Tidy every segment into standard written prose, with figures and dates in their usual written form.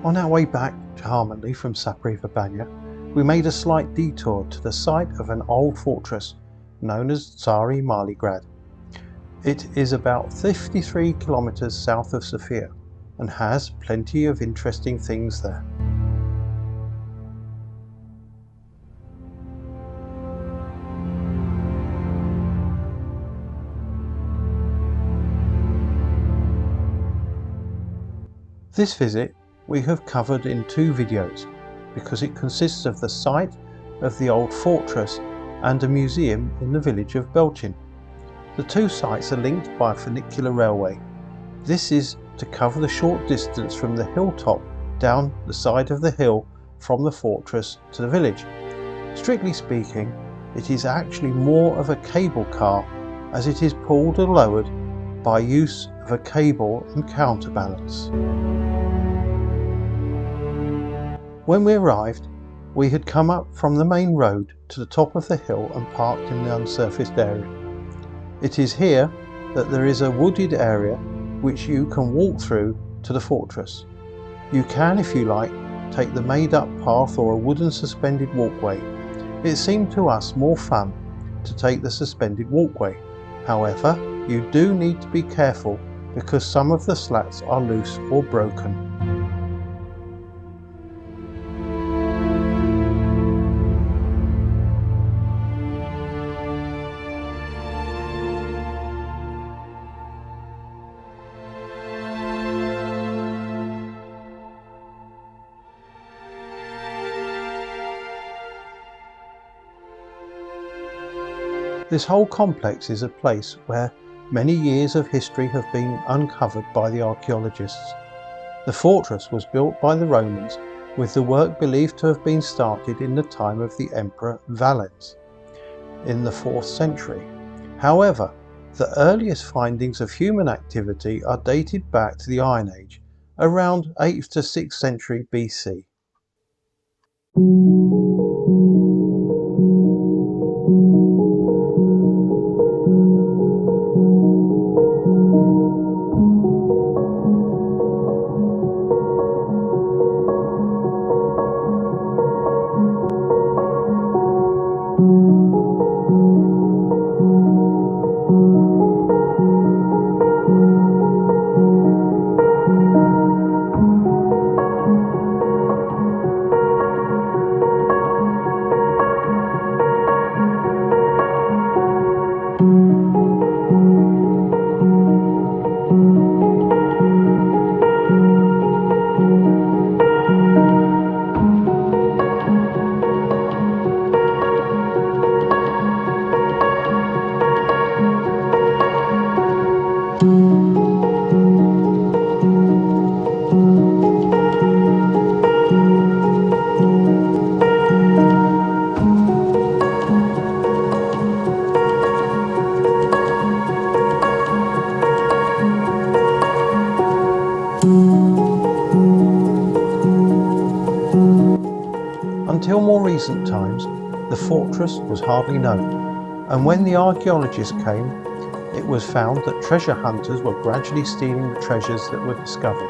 On our way back to Harmony from Tsari, we made a slight detour to the site of an old fortress known as Tsari Mali Grad. It is about 53 kilometers south of Sofia and has plenty of interesting things there. This visit we have covered in 2 videos because it consists of the site of the old fortress and a museum in the village of Belchin. The 2 sites are linked by a funicular railway. This is to cover the short distance from the hilltop down the side of the hill from the fortress to the village. Strictly speaking, it is actually more of a cable car as it is pulled or lowered by use of a cable and counterbalance. When we arrived, we had come up from the main road to the top of the hill and parked in the unsurfaced area. It is here that there is a wooded area which you can walk through to the fortress. You can, if you like, take the made-up path or a wooden suspended walkway. It seemed to us more fun to take the suspended walkway. However, you do need to be careful because some of the slats are loose or broken. This whole complex is a place where many years of history have been uncovered by the archaeologists. The fortress was built by the Romans with the work believed to have been started in the time of the Emperor Valens in the 4th century. However, the earliest findings of human activity are dated back to the Iron Age, around 8th to 6th century BC. Until more recent times, the fortress was hardly known, and when the archaeologists came, it was found that treasure hunters were gradually stealing the treasures that were discovered.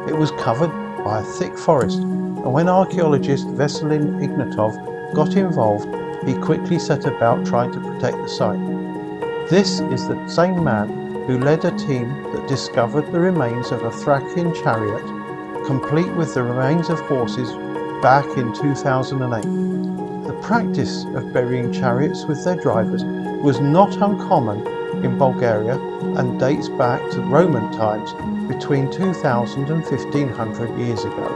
It was covered by a thick forest, and when archaeologist Veselin Ignatov got involved, he quickly set about trying to protect the site. This is the same man who led a team that discovered the remains of a Thracian chariot, complete with the remains of horses, back in 2008. The practice of burying chariots with their drivers was not uncommon in Bulgaria and dates back to Roman times between 2000 and 1500 years ago.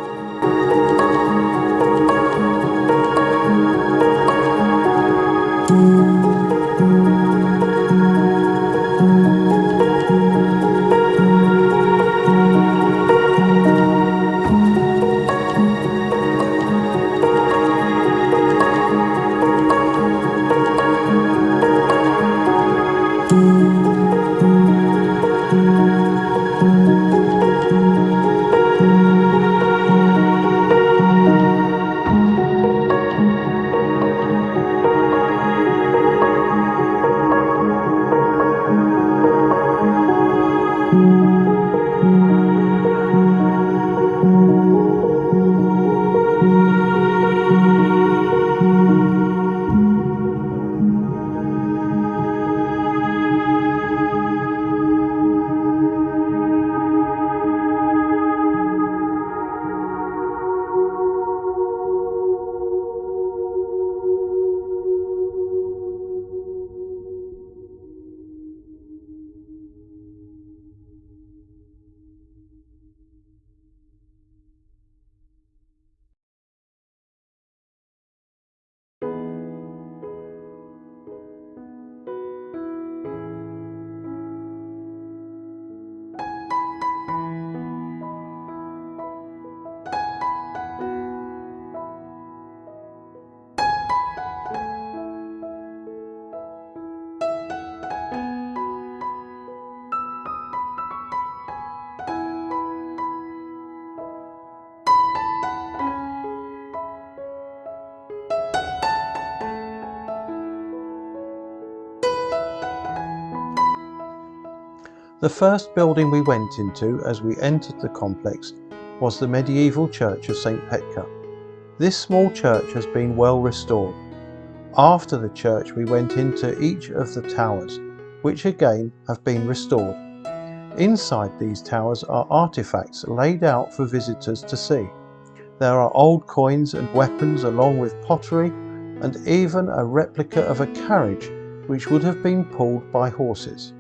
The first building we went into as we entered the complex was the medieval church of St. Petka. This small church has been well restored. After the church we went into each of the towers, which again have been restored. Inside these towers are artifacts laid out for visitors to see. There are old coins and weapons along with pottery and even a replica of a carriage which would have been pulled by horses.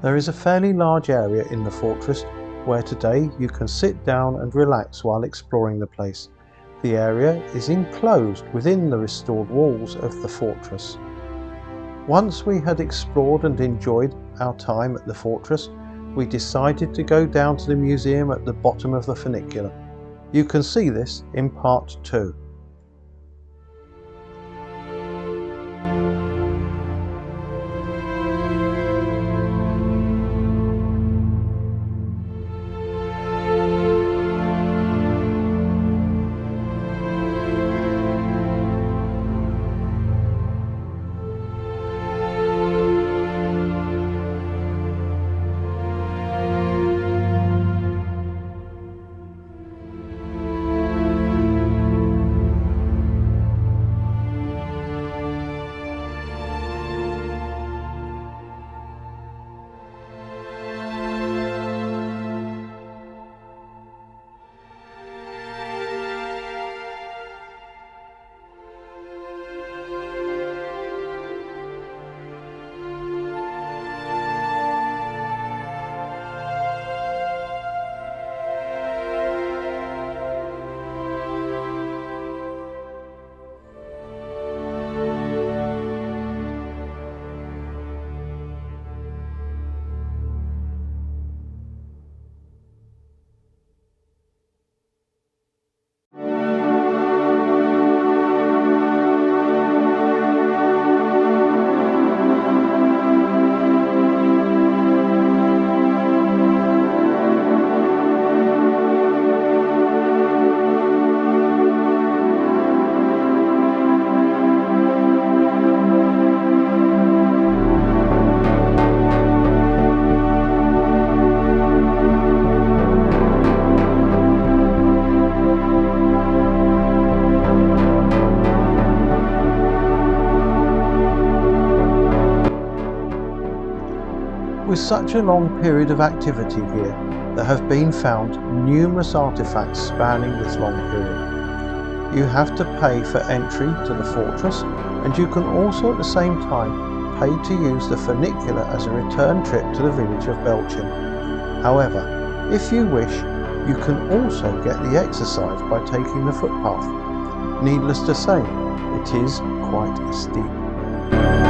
There is a fairly large area in the fortress where today you can sit down and relax while exploring the place. The area is enclosed within the restored walls of the fortress. Once we had explored and enjoyed our time at the fortress, we decided to go down to the museum at the bottom of the funicular. You can see this in part 2. With such a long period of activity here, there have been found numerous artifacts spanning this long period. You have to pay for entry to the fortress, and you can also at the same time pay to use the funicular as a return trip to the village of Belchin. However, if you wish, you can also get the exercise by taking the footpath. Needless to say, it is quite steep.